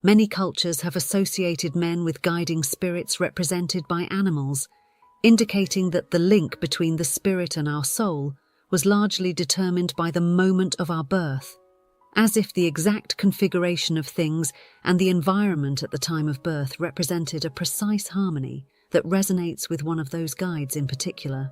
Many cultures have associated men with guiding spirits represented by animals, indicating that the link between the spirit and our soul was largely determined by the moment of our birth, as if the exact configuration of things and the environment at the time of birth represented a precise harmony that resonates with one of those guides in particular.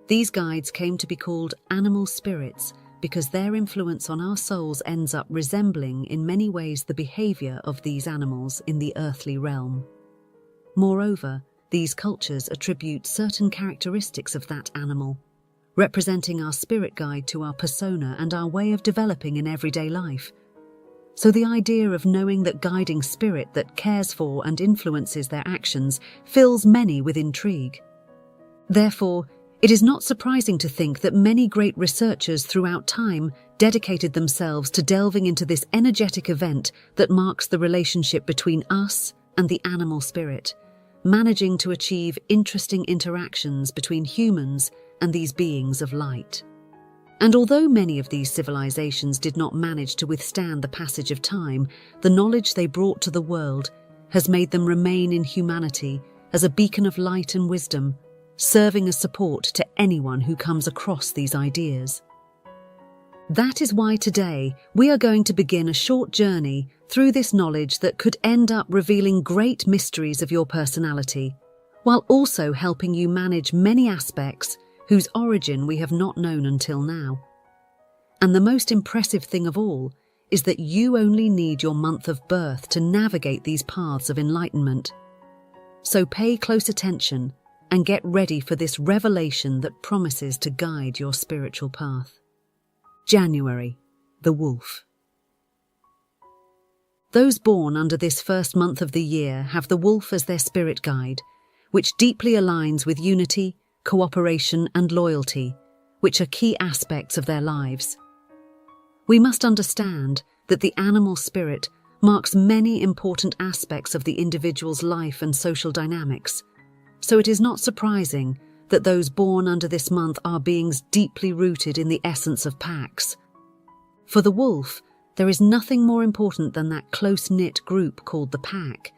These guides came to be called animal spirits because their influence on our souls ends up resembling in many ways the behavior of these animals in the earthly realm. Moreover, these cultures attribute certain characteristics of that animal, representing our spirit guide to our persona and our way of developing in everyday life. So the idea of knowing that guiding spirit that cares for and influences their actions fills many with intrigue. Therefore, it is not surprising to think that many great researchers throughout time dedicated themselves to delving into this energetic event that marks the relationship between us and the animal spirit, managing to achieve interesting interactions between humans and these beings of light. And although many of these civilizations did not manage to withstand the passage of time, the knowledge they brought to the world has made them remain in humanity as a beacon of light and wisdom, serving as support to anyone who comes across these ideas. That is why today we are going to begin a short journey through this knowledge that could end up revealing great mysteries of your personality, while also helping you manage many aspects whose origin we have not known until now. And the most impressive thing of all is that you only need your month of birth to navigate these paths of enlightenment. So pay close attention and get ready for this revelation that promises to guide your spiritual path. January, the Wolf. Those born under this first month of the year have the wolf as their spirit guide, which deeply aligns with unity, cooperation and loyalty, which are key aspects of their lives. We must understand that the animal spirit marks many important aspects of the individual's life and social dynamics, so it is not surprising that those born under this month are beings deeply rooted in the essence of packs. For the wolf, there is nothing more important than that close-knit group called the pack,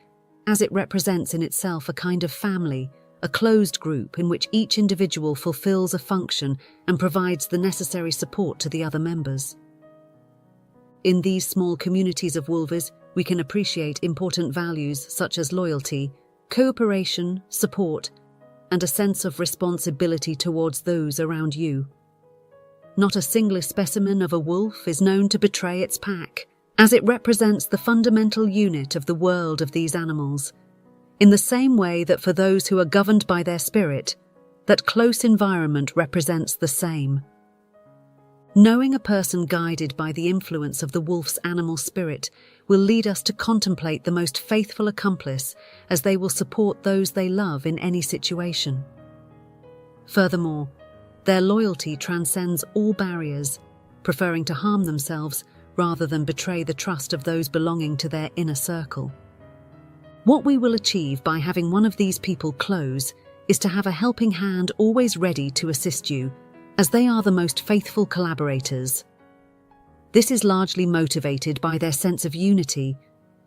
as it represents in itself a kind of family, a closed group in which each individual fulfills a function and provides the necessary support to the other members. In these small communities of wolves, we can appreciate important values such as loyalty, cooperation, support, and a sense of responsibility towards those around you. Not a single specimen of a wolf is known to betray its pack, as it represents the fundamental unit of the world of these animals, in the same way that for those who are governed by their spirit, that close environment represents the same. Knowing a person guided by the influence of the wolf's animal spirit will lead us to contemplate the most faithful accomplice, as they will support those they love in any situation. Furthermore, their loyalty transcends all barriers, preferring to harm themselves rather than betray the trust of those belonging to their inner circle. What we will achieve by having one of these people close is to have a helping hand always ready to assist you, as they are the most faithful collaborators. This is largely motivated by their sense of unity,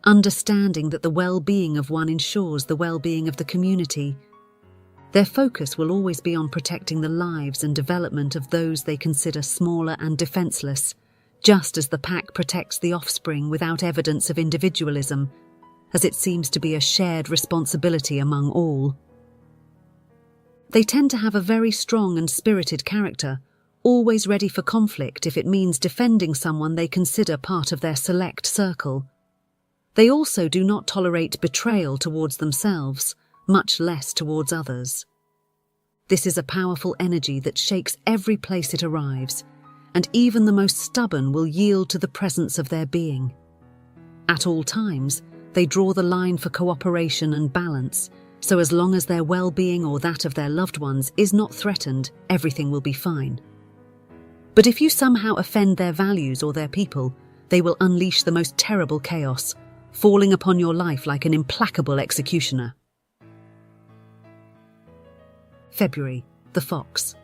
understanding that the well-being of one ensures the well-being of the community. Their focus will always be on protecting the lives and development of those they consider smaller and defenseless, just as the pack protects the offspring without evidence of individualism, as it seems to be a shared responsibility among all. They tend to have a very strong and spirited character, always ready for conflict if it means defending someone they consider part of their select circle. They also do not tolerate betrayal towards themselves, much less towards others. This is a powerful energy that shakes every place it arrives, and even the most stubborn will yield to the presence of their being. At all times, they draw the line for cooperation and balance, so as long as their well-being or that of their loved ones is not threatened, everything will be fine. But if you somehow offend their values or their people, they will unleash the most terrible chaos, falling upon your life like an implacable executioner. February, the Fox.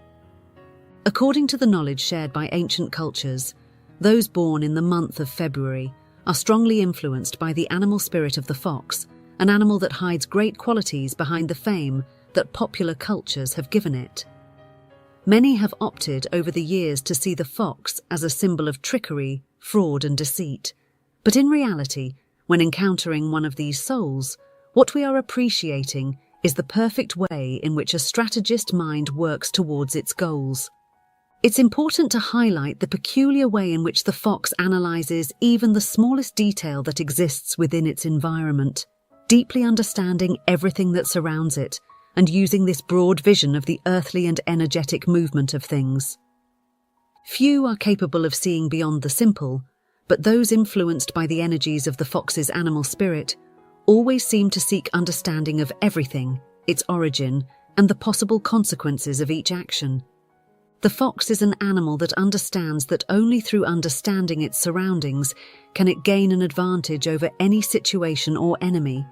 According to the knowledge shared by ancient cultures, those born in the month of February are strongly influenced by the animal spirit of the fox, an animal that hides great qualities behind the fame that popular cultures have given it. Many have opted over the years to see the fox as a symbol of trickery, fraud, and deceit. But in reality, when encountering one of these souls, what we are appreciating is the perfect way in which a strategist mind works towards its goals. It's important to highlight the peculiar way in which the fox analyzes even the smallest detail that exists within its environment, deeply understanding everything that surrounds it, and using this broad vision of the earthly and energetic movement of things. Few are capable of seeing beyond the simple, but those influenced by the energies of the fox's animal spirit always seem to seek understanding of everything, its origin, and the possible consequences of each action. The fox is an animal that understands that only through understanding its surroundings can it gain an advantage over any situation or enemy,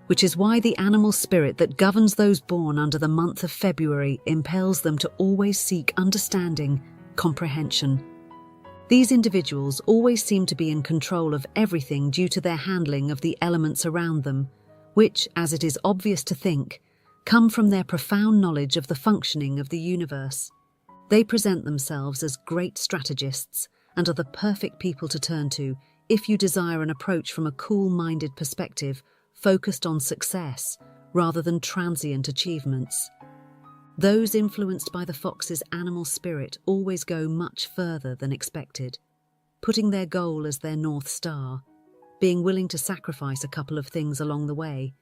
which is why the animal spirit that governs those born under the month of February impels them to always seek understanding, comprehension. These individuals always seem to be in control of everything due to their handling of the elements around them, which, as it is obvious to think, come from their profound knowledge of the functioning of the universe. They present themselves as great strategists and are the perfect people to turn to if you desire an approach from a cool-minded perspective focused on success rather than transient achievements. Those influenced by the fox's animal spirit always go much further than expected, putting their goal as their North Star, being willing to sacrifice a couple of things along the way,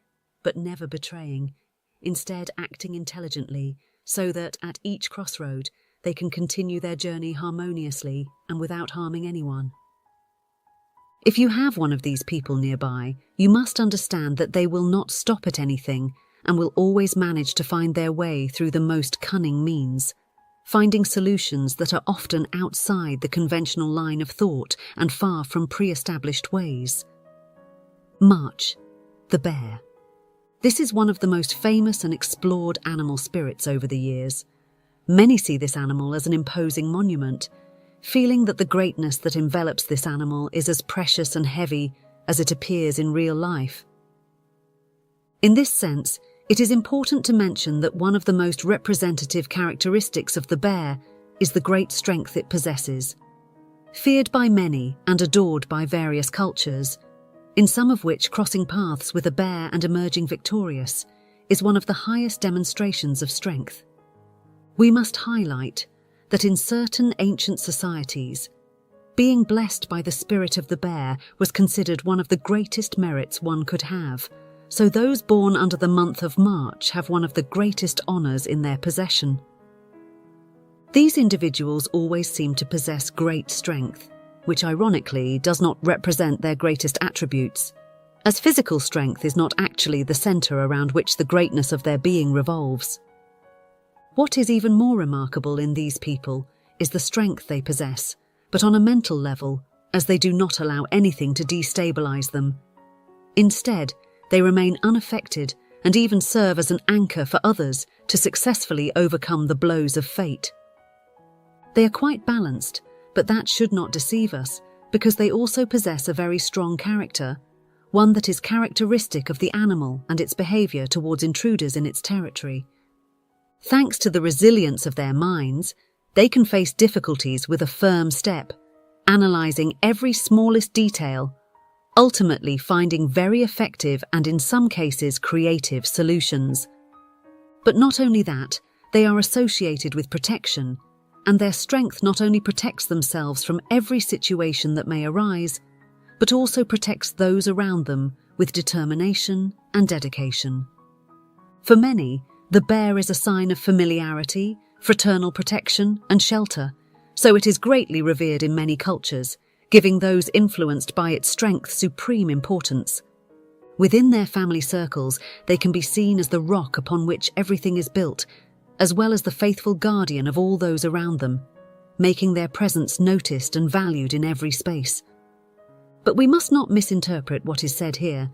but never betraying, instead acting intelligently so that at each crossroad they can continue their journey harmoniously and without harming anyone. If you have one of these people nearby, you must understand that they will not stop at anything and will always manage to find their way through the most cunning means, finding solutions that are often outside the conventional line of thought and far from pre-established ways. March, the bear. This is one of the most famous and explored animal spirits over the years. Many see this animal as an imposing monument, feeling that the greatness that envelops this animal is as precious and heavy as it appears in real life. In this sense, it is important to mention that one of the most representative characteristics of the bear is the great strength it possesses. Feared by many and adored by various cultures, in some of which crossing paths with a bear and emerging victorious is one of the highest demonstrations of strength. We must highlight that in certain ancient societies, being blessed by the spirit of the bear was considered one of the greatest merits one could have, so those born under the month of March have one of the greatest honours in their possession. These individuals always seem to possess great strength, which ironically does not represent their greatest attributes, as physical strength is not actually the centre around which the greatness of their being revolves. What is even more remarkable in these people is the strength they possess, but on a mental level, as they do not allow anything to destabilise them. Instead, they remain unaffected and even serve as an anchor for others to successfully overcome the blows of fate. They are quite balanced, but that should not deceive us, because they also possess a very strong character, one that is characteristic of the animal and its behaviour towards intruders in its territory. Thanks to the resilience of their minds, they can face difficulties with a firm step, analysing every smallest detail, ultimately finding very effective and in some cases creative solutions. But not only that, they are associated with protection, and their strength not only protects themselves from every situation that may arise, but also protects those around them with determination and dedication. For many, the bear is a sign of familiarity, fraternal protection, and shelter, so it is greatly revered in many cultures, giving those influenced by its strength supreme importance. Within their family circles, they can be seen as the rock upon which everything is built, as well as the faithful guardian of all those around them, making their presence noticed and valued in every space. But we must not misinterpret what is said here,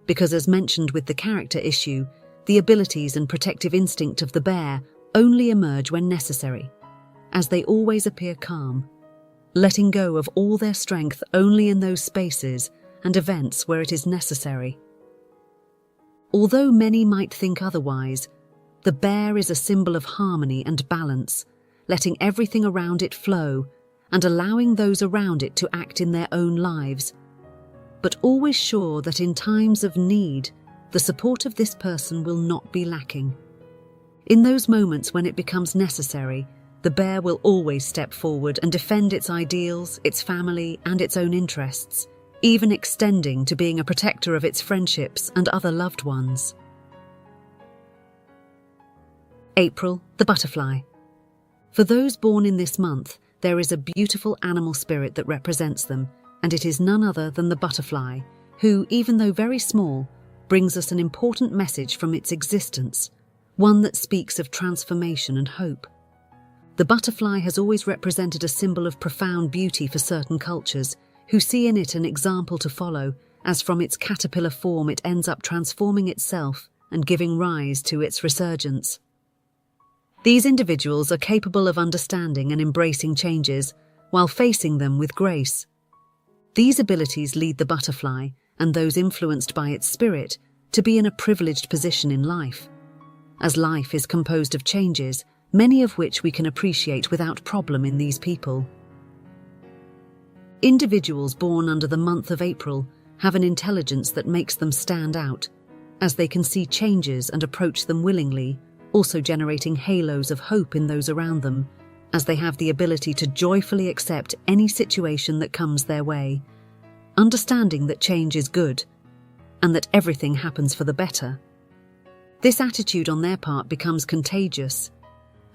because as mentioned with the character issue, the abilities and protective instinct of the bear only emerge when necessary, as they always appear calm, letting go of all their strength only in those spaces and events where it is necessary. Although many might think otherwise, the bear is a symbol of harmony and balance, letting everything around it flow and allowing those around it to act in their own lives, but always sure that in times of need, the support of this person will not be lacking. In those moments when it becomes necessary, the bear will always step forward and defend its ideals, its family, and its own interests, even extending to being a protector of its friendships and other loved ones. April, the butterfly. For those born in this month, there is a beautiful animal spirit that represents them, and it is none other than the butterfly, who, even though very small, brings us an important message from its existence, one that speaks of transformation and hope. The butterfly has always represented a symbol of profound beauty for certain cultures, who see in it an example to follow, as from its caterpillar form it ends up transforming itself and giving rise to its resurgence. These individuals are capable of understanding and embracing changes while facing them with grace. These abilities lead the butterfly, and those influenced by its spirit, to be in a privileged position in life. As life is composed of changes, many of which we can appreciate without problem in these people. Individuals born under the month of April have an intelligence that makes them stand out, as they can see changes and approach them willingly, also generating halos of hope in those around them, as they have the ability to joyfully accept any situation that comes their way, understanding that change is good and that everything happens for the better. This attitude on their part becomes contagious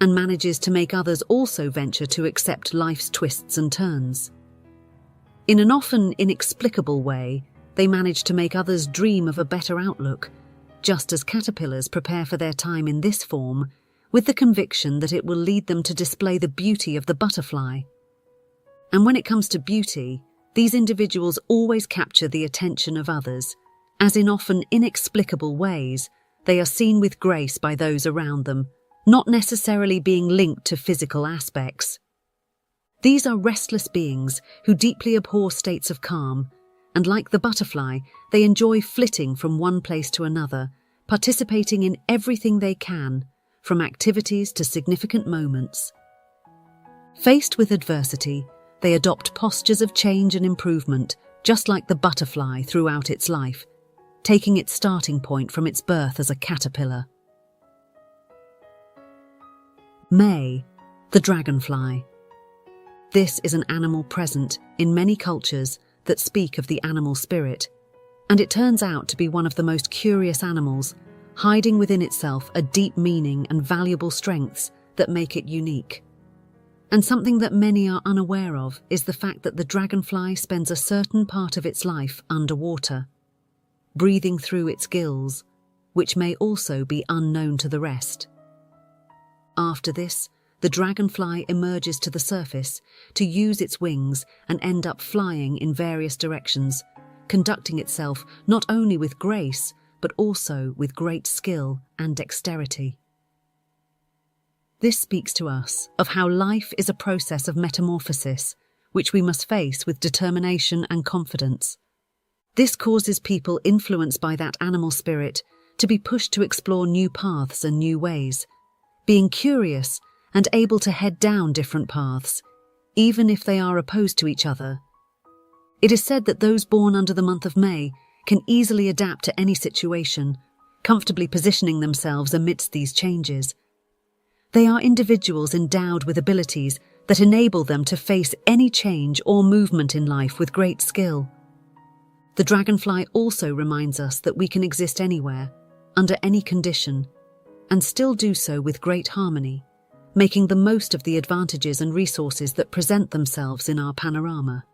and manages to make others also venture to accept life's twists and turns. In an often inexplicable way, they manage to make others dream of a better outlook, just as caterpillars prepare for their time in this form, with the conviction that it will lead them to display the beauty of the butterfly. And when it comes to beauty, these individuals always capture the attention of others, as in often inexplicable ways, they are seen with grace by those around them, not necessarily being linked to physical aspects. These are restless beings who deeply abhor states of calm, and like the butterfly, they enjoy flitting from one place to another, participating in everything they can, from activities to significant moments. Faced with adversity, they adopt postures of change and improvement, just like the butterfly throughout its life, taking its starting point from its birth as a caterpillar. May, the dragonfly. This is an animal present in many cultures that speak of the animal spirit, and it turns out to be one of the most curious animals, hiding within itself a deep meaning and valuable strengths that make it unique. And something that many are unaware of is the fact that the dragonfly spends a certain part of its life underwater, breathing through its gills, which may also be unknown to the rest. After this, the dragonfly emerges to the surface to use its wings and end up flying in various directions, conducting itself not only with grace, but also with great skill and dexterity. This speaks to us of how life is a process of metamorphosis, which we must face with determination and confidence. This causes people influenced by that animal spirit to be pushed to explore new paths and new ways, being curious and able to head down different paths, even if they are opposed to each other. It is said that those born under the month of May can easily adapt to any situation, comfortably positioning themselves amidst these changes. They are individuals endowed with abilities that enable them to face any change or movement in life with great skill. The dragonfly also reminds us that we can exist anywhere, under any condition, and still do so with great harmony, making the most of the advantages and resources that present themselves in our panorama.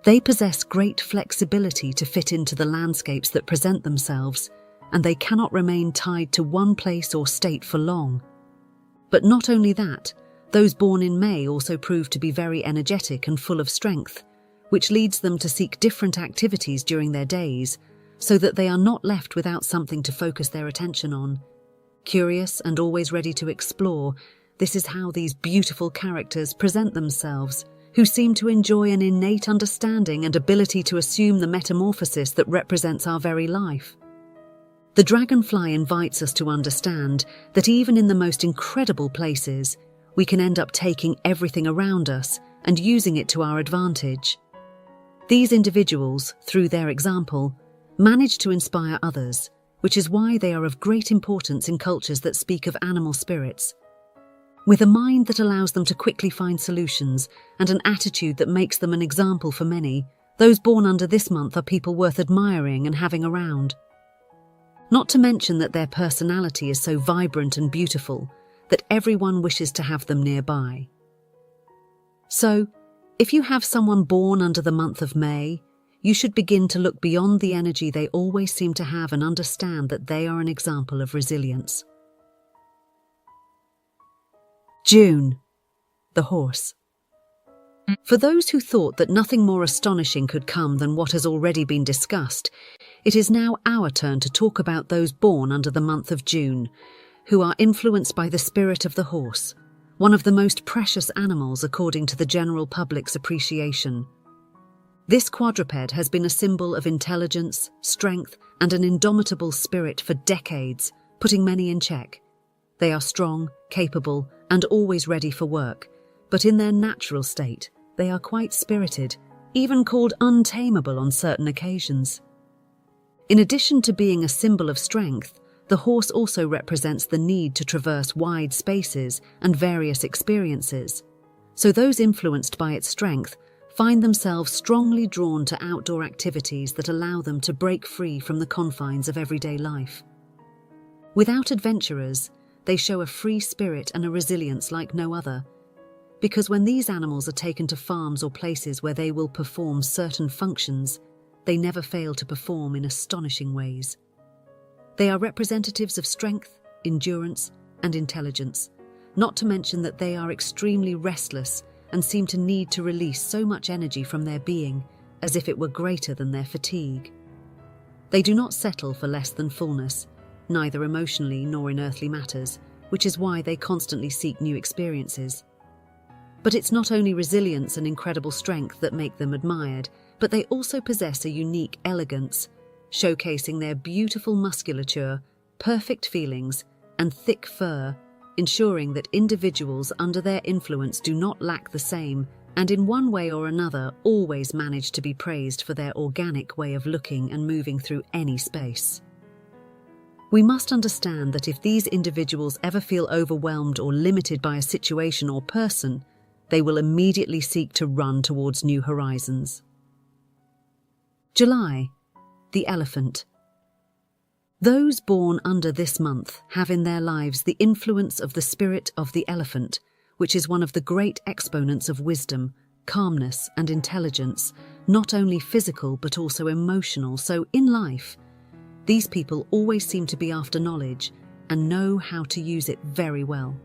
They possess great flexibility to fit into the landscapes that present themselves, and they cannot remain tied to one place or state for long. But not only that, those born in May also prove to be very energetic and full of strength, which leads them to seek different activities during their days, so that they are not left without something to focus their attention on. Curious and always ready to explore, this is how these beautiful characters present themselves, who seem to enjoy an innate understanding and ability to assume the metamorphosis that represents our very life. The dragonfly invites us to understand that even in the most incredible places, we can end up taking everything around us and using it to our advantage. These individuals, through their example, manage to inspire others, which is why they are of great importance in cultures that speak of animal spirits. With a mind that allows them to quickly find solutions and an attitude that makes them an example for many, those born under this month are people worth admiring and having around. Not to mention that their personality is so vibrant and beautiful that everyone wishes to have them nearby. So, if you have someone born under the month of May, you should begin to look beyond the energy they always seem to have and understand that they are an example of resilience. June, the horse. For those who thought that nothing more astonishing could come than what has already been discussed, it is now our turn to talk about those born under the month of June, who are influenced by the spirit of the horse, one of the most precious animals according to the general public's appreciation. This quadruped has been a symbol of intelligence, strength, and an indomitable spirit for decades, putting many in check. They are strong, capable, and always ready for work, but in their natural state, they are quite spirited, even called untamable on certain occasions. In addition to being a symbol of strength, the horse also represents the need to traverse wide spaces and various experiences, so those influenced by its strength find themselves strongly drawn to outdoor activities that allow them to break free from the confines of everyday life. Without adventurers, they show a free spirit and a resilience like no other, because when these animals are taken to farms or places where they will perform certain functions, they never fail to perform in astonishing ways. They are representatives of strength, endurance, and intelligence, not to mention that they are extremely restless and seem to need to release so much energy from their being as if it were greater than their fatigue. They do not settle for less than fullness, neither emotionally nor in earthly matters, which is why they constantly seek new experiences. But it's not only resilience and incredible strength that make them admired, but they also possess a unique elegance, showcasing their beautiful musculature, perfect feelings, and thick fur, ensuring that individuals under their influence do not lack the same, and in one way or another always manage to be praised for their organic way of looking and moving through any space. We must understand that if these individuals ever feel overwhelmed or limited by a situation or person, they will immediately seek to run towards new horizons. July, the elephant. Those born under this month have in their lives the influence of the spirit of the elephant, which is one of the great exponents of wisdom, calmness, and intelligence, not only physical but also emotional. So in life, these people always seem to be after knowledge and know how to use it very well.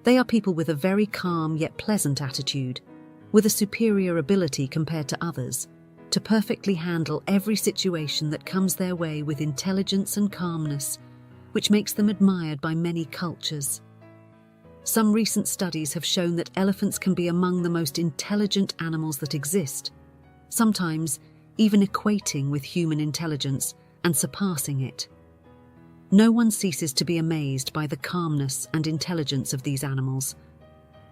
They are people with a very calm yet pleasant attitude, with a superior ability compared to others, to perfectly handle every situation that comes their way with intelligence and calmness, which makes them admired by many cultures. Some recent studies have shown that elephants can be among the most intelligent animals that exist, sometimes even equating with human intelligence and surpassing it. No one ceases to be amazed by the calmness and intelligence of these animals,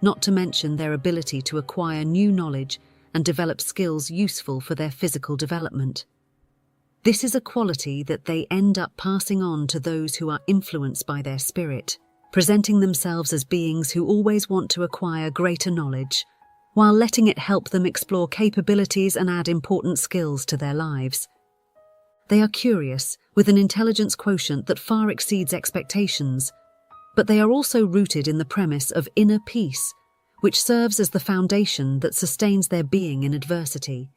not to mention their ability to acquire new knowledge and develop skills useful for their physical development. This is a quality that they end up passing on to those who are influenced by their spirit, presenting themselves as beings who always want to acquire greater knowledge, while letting it help them explore capabilities and add important skills to their lives. They are curious, with an intelligence quotient that far exceeds expectations, but they are also rooted in the premise of inner peace, which serves as the foundation that sustains their being in adversity.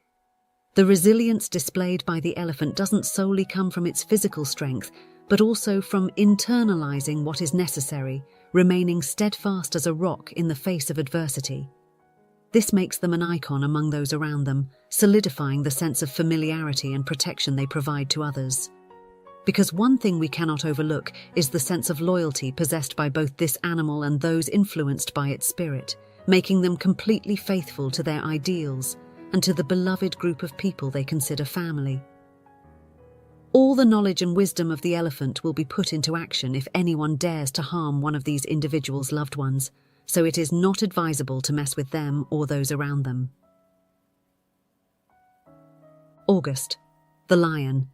The resilience displayed by the elephant doesn't solely come from its physical strength, but also from internalizing what is necessary, remaining steadfast as a rock in the face of adversity. This makes them an icon among those around them, solidifying the sense of familiarity and protection they provide to others. Because one thing we cannot overlook is the sense of loyalty possessed by both this animal and those influenced by its spirit, making them completely faithful to their ideals and to the beloved group of people they consider family. All the knowledge and wisdom of the elephant will be put into action if anyone dares to harm one of these individuals' loved ones, so it is not advisable to mess with them or those around them. August, the lion.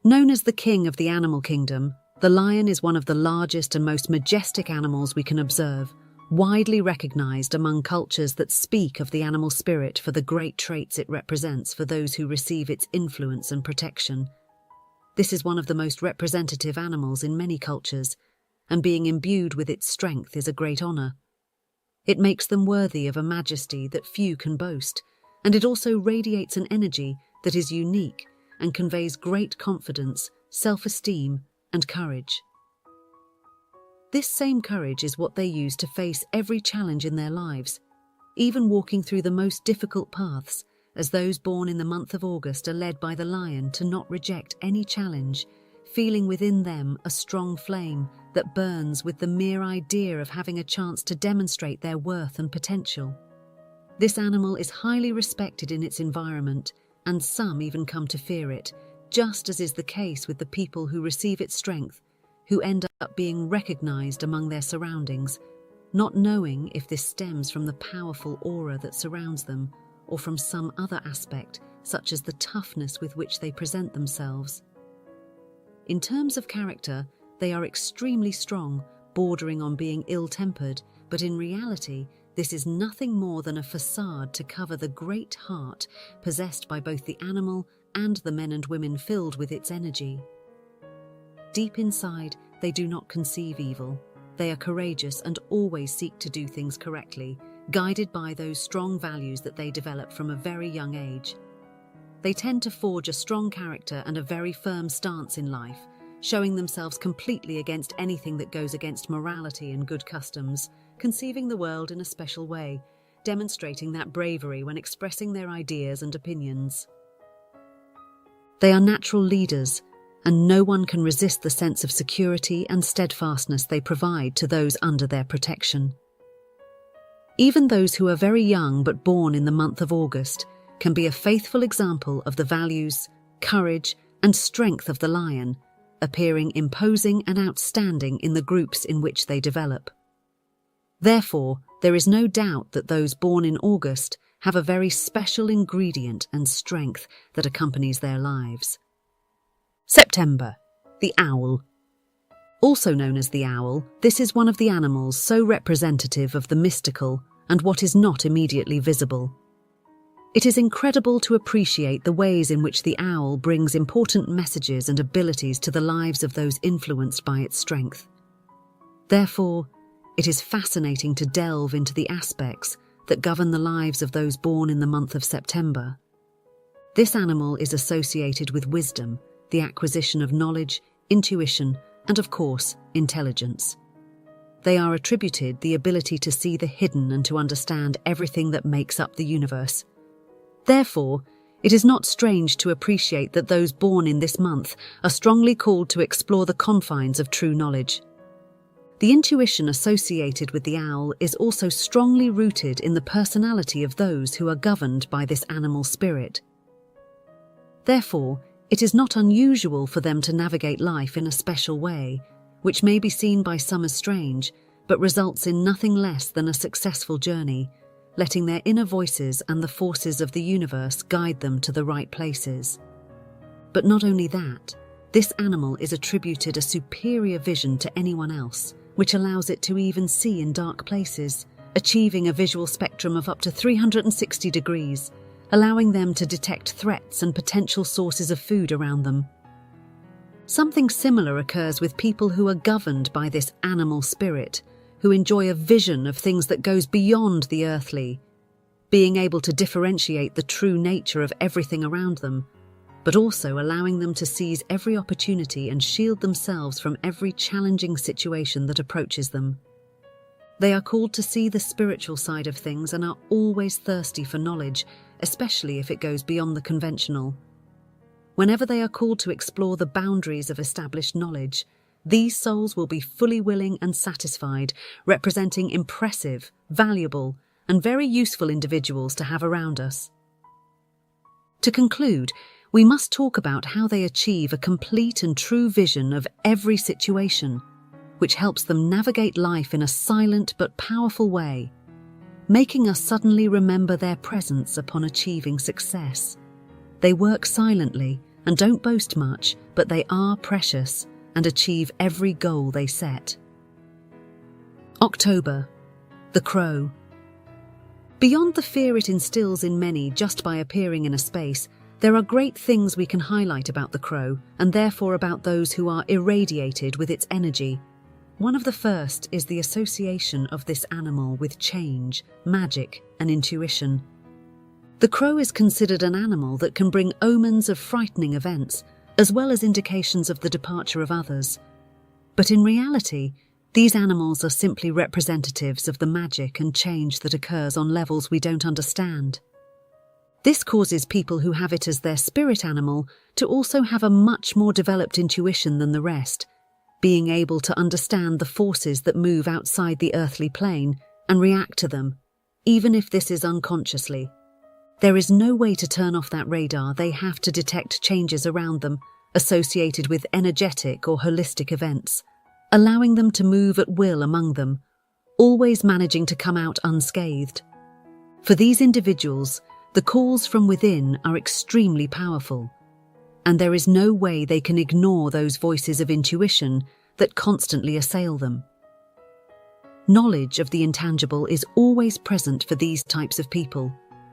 Known as the king of the animal kingdom, the lion is one of the largest and most majestic animals we can observe, widely recognized among cultures that speak of the animal spirit for the great traits it represents for those who receive its influence and protection. This is one of the most representative animals in many cultures, and being imbued with its strength is a great honor. It makes them worthy of a majesty that few can boast, and it also radiates an energy that is unique and conveys great confidence, self-esteem, and courage. This same courage is what they use to face every challenge in their lives, even walking through the most difficult paths, as those born in the month of August are led by the lion to not reject any challenge, feeling within them a strong flame that burns with the mere idea of having a chance to demonstrate their worth and potential. This animal is highly respected in its environment, and some even come to fear it, just as is the case with the people who receive its strength, who end up being recognized among their surroundings, not knowing if this stems from the powerful aura that surrounds them or from some other aspect, such as the toughness with which they present themselves. In terms of character, they are extremely strong, bordering on being ill-tempered, but in reality, this is nothing more than a facade to cover the great heart possessed by both the animal and the men and women filled with its energy. Deep inside, they do not conceive evil. They are courageous and always seek to do things correctly, guided by those strong values that they develop from a very young age. They tend to forge a strong character and a very firm stance in life, showing themselves completely against anything that goes against morality and good customs, conceiving the world in a special way, demonstrating that bravery when expressing their ideas and opinions. They are natural leaders, and no one can resist the sense of security and steadfastness they provide to those under their protection. Even those who are very young but born in the month of August can be a faithful example of the values, courage, and strength of the lion, appearing imposing and outstanding in the groups in which they develop. Therefore, there is no doubt that those born in August have a very special ingredient and strength that accompanies their lives. September, the owl. Also known as the owl, this is one of the animals so representative of the mystical and what is not immediately visible. It is incredible to appreciate the ways in which the owl brings important messages and abilities to the lives of those influenced by its strength. Therefore, it is fascinating to delve into the aspects that govern the lives of those born in the month of September. This animal is associated with wisdom, the acquisition of knowledge, intuition, and of course, intelligence. They are attributed the ability to see the hidden and to understand everything that makes up the universe. Therefore, it is not strange to appreciate that those born in this month are strongly called to explore the confines of true knowledge. The intuition associated with the owl is also strongly rooted in the personality of those who are governed by this animal spirit. Therefore, it is not unusual for them to navigate life in a special way, which may be seen by some as strange, but results in nothing less than a successful journey, letting their inner voices and the forces of the universe guide them to the right places. But not only that, this animal is attributed a superior vision to anyone else, which allows it to even see in dark places, achieving a visual spectrum of up to 360 degrees, allowing them to detect threats and potential sources of food around them. Something similar occurs with people who are governed by this animal spirit, who enjoy a vision of things that goes beyond the earthly, being able to differentiate the true nature of everything around them, but also allowing them to seize every opportunity and shield themselves from every challenging situation that approaches them. They are called to see the spiritual side of things and are always thirsty for knowledge, especially if it goes beyond the conventional. Whenever they are called to explore the boundaries of established knowledge, these souls will be fully willing and satisfied, representing impressive, valuable, and very useful individuals to have around us. To conclude, we must talk about how they achieve a complete and true vision of every situation, which helps them navigate life in a silent but powerful way, making us suddenly remember their presence upon achieving success. They work silently and don't boast much, but they are precious and achieve every goal they set. October, the Crow. Beyond the fear it instills in many just by appearing in a space, there are great things we can highlight about the crow, and therefore about those who are irradiated with its energy. One of the first is the association of this animal with change, magic, and intuition. The crow is considered an animal that can bring omens of frightening events, as well as indications of the departure of others. But in reality, these animals are simply representatives of the magic and change that occurs on levels we don't understand. This causes people who have it as their spirit animal to also have a much more developed intuition than the rest, being able to understand the forces that move outside the earthly plane and react to them, even if this is unconsciously. There is no way to turn off that radar. They have to detect changes around them associated with energetic or holistic events, allowing them to move at will among them, always managing to come out unscathed. For these individuals, the calls from within are extremely powerful, and there is no way they can ignore those voices of intuition that constantly assail them. Knowledge of the intangible is always present for these types of people,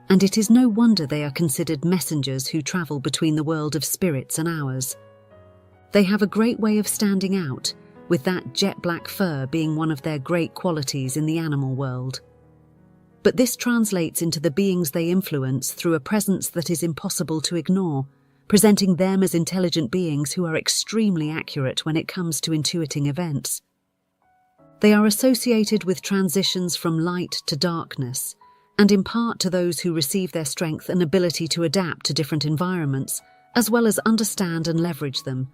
and it is no wonder they are considered messengers who travel between the world of spirits and ours. They have a great way of standing out, with that jet black fur being one of their great qualities in the animal world. But this translates into the beings they influence through a presence that is impossible to ignore, presenting them as intelligent beings who are extremely accurate when it comes to intuiting events. They are associated with transitions from light to darkness, and impart to those who receive their strength an ability to adapt to different environments, as well as understand and leverage them,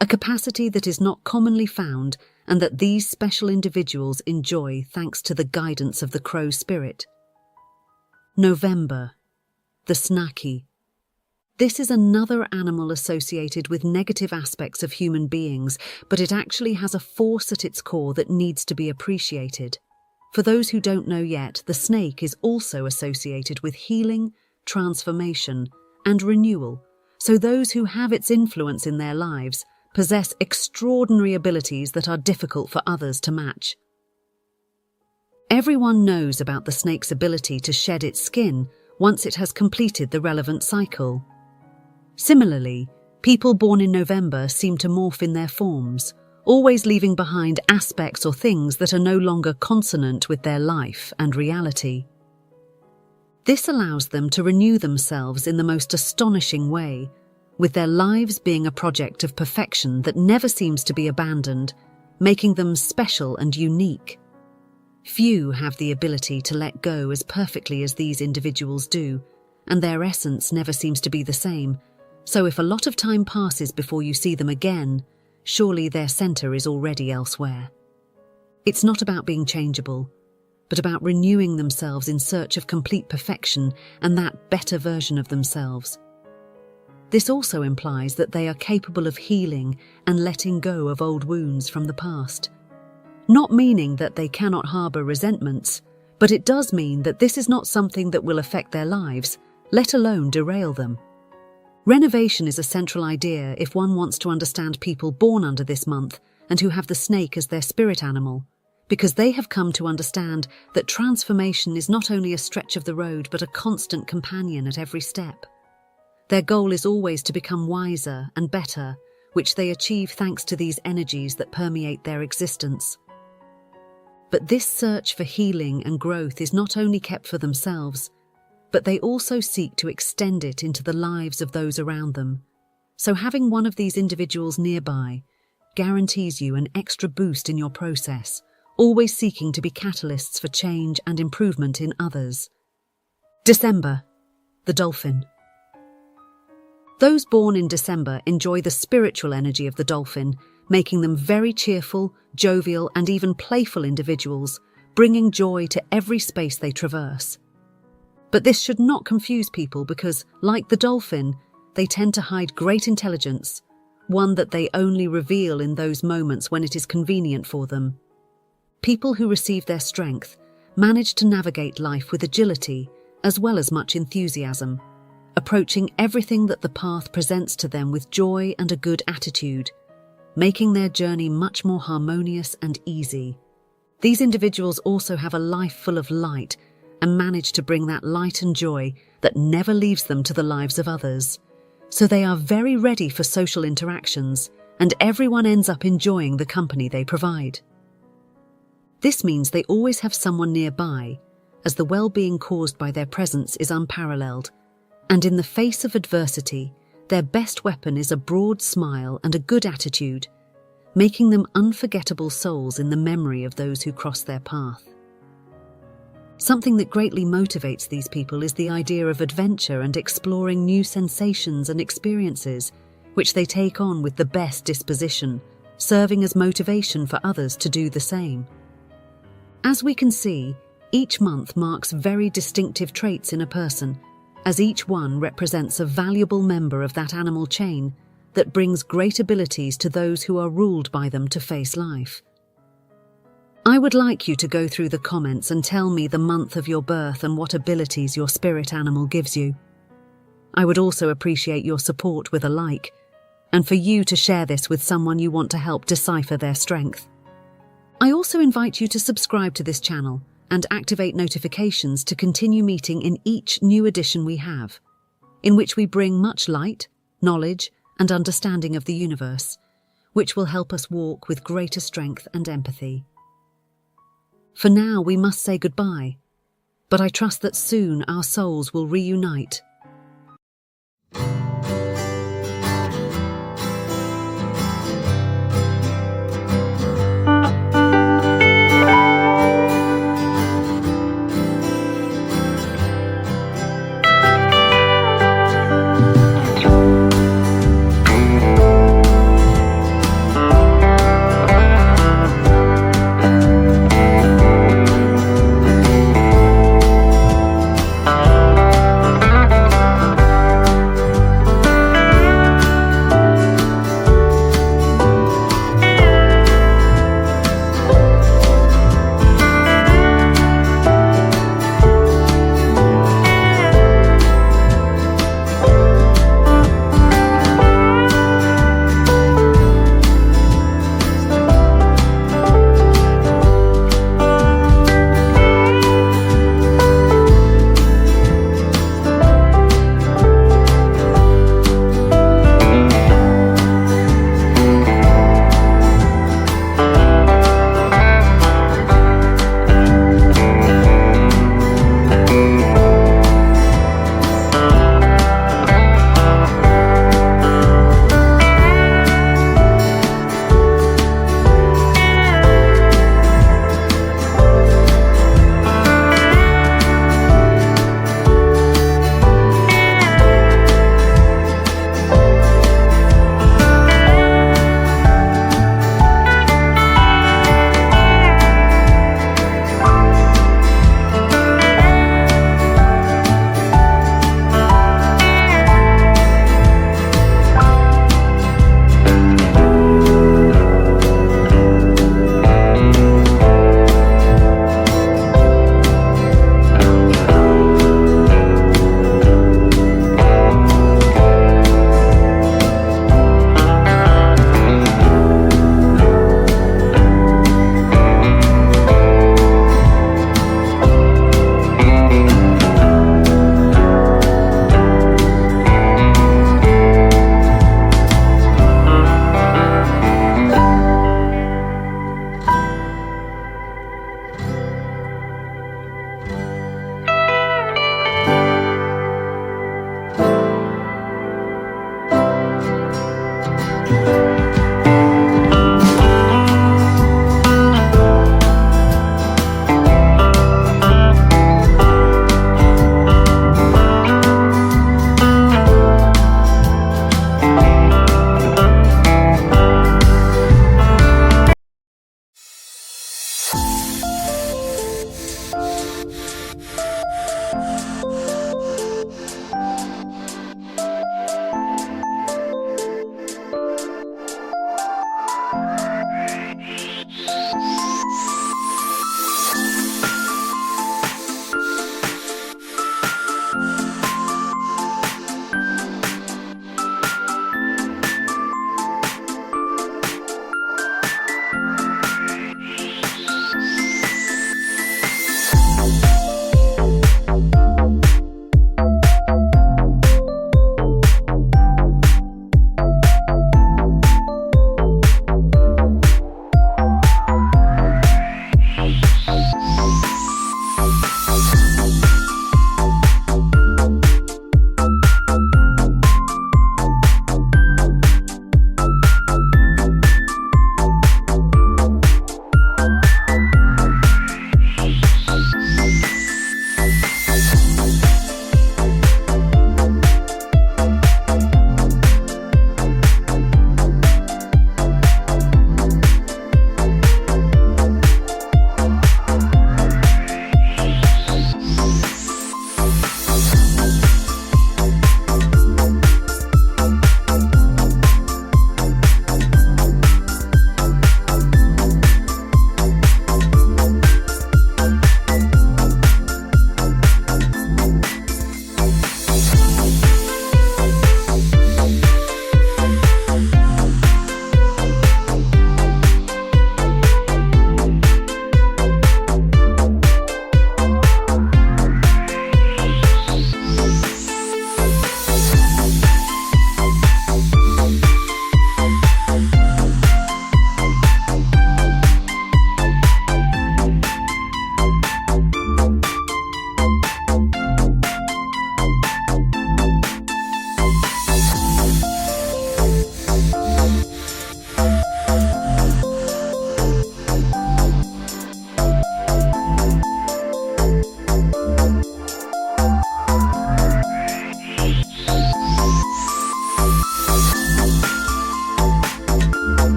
a capacity that is not commonly found and that these special individuals enjoy thanks to the guidance of the crow spirit. November, the Snaki. This is another animal associated with negative aspects of human beings, but it actually has a force at its core that needs to be appreciated. For those who don't know yet, the snake is also associated with healing, transformation, and renewal, so those who have its influence in their lives possess extraordinary abilities that are difficult for others to match. Everyone knows about the snake's ability to shed its skin once it has completed the relevant cycle. Similarly, people born in November seem to morph in their forms, always leaving behind aspects or things that are no longer consonant with their life and reality. This allows them to renew themselves in the most astonishing way, with their lives being a project of perfection that never seems to be abandoned, making them special and unique. Few have the ability to let go as perfectly as these individuals do, and their essence never seems to be the same, so if a lot of time passes before you see them again, surely their center is already elsewhere. It's not about being changeable, but about renewing themselves in search of complete perfection and that better version of themselves. This also implies that they are capable of healing and letting go of old wounds from the past. Not meaning that they cannot harbor resentments, but it does mean that this is not something that will affect their lives, let alone derail them. Renovation is a central idea if one wants to understand people born under this month and who have the snake as their spirit animal, because they have come to understand that transformation is not only a stretch of the road but a constant companion at every step. Their goal is always to become wiser and better, which they achieve thanks to these energies that permeate their existence. But this search for healing and growth is not only kept for themselves, but they also seek to extend it into the lives of those around them. So having one of these individuals nearby guarantees you an extra boost in your process, always seeking to be catalysts for change and improvement in others. December, the Dolphin. Those born in December enjoy the spiritual energy of the dolphin, making them very cheerful, jovial, and even playful individuals, bringing joy to every space they traverse. But this should not confuse people because, like the dolphin, they tend to hide great intelligence, one that they only reveal in those moments when it is convenient for them. People who receive their strength manage to navigate life with agility as well as much enthusiasm, approaching everything that the path presents to them with joy and a good attitude, making their journey much more harmonious and easy. These individuals also have a life full of light and manage to bring that light and joy that never leaves them to the lives of others. So they are very ready for social interactions, and everyone ends up enjoying the company they provide. This means they always have someone nearby, as the well-being caused by their presence is unparalleled, and in the face of adversity, their best weapon is a broad smile and a good attitude, making them unforgettable souls in the memory of those who cross their path. Something that greatly motivates these people is the idea of adventure and exploring new sensations and experiences, which they take on with the best disposition, serving as motivation for others to do the same. As we can see, each month marks very distinctive traits in a person, as each one represents a valuable member of that animal chain that brings great abilities to those who are ruled by them to face life. I would like you to go through the comments and tell me the month of your birth and what abilities your spirit animal gives you. I would also appreciate your support with a like, and for you to share this with someone you want to help decipher their strength. I also invite you to subscribe to this channel and activate notifications to continue meeting in each new edition we have, in which we bring much light, knowledge, and understanding of the universe, which will help us walk with greater strength and empathy. For now, we must say goodbye, but I trust that soon our souls will reunite.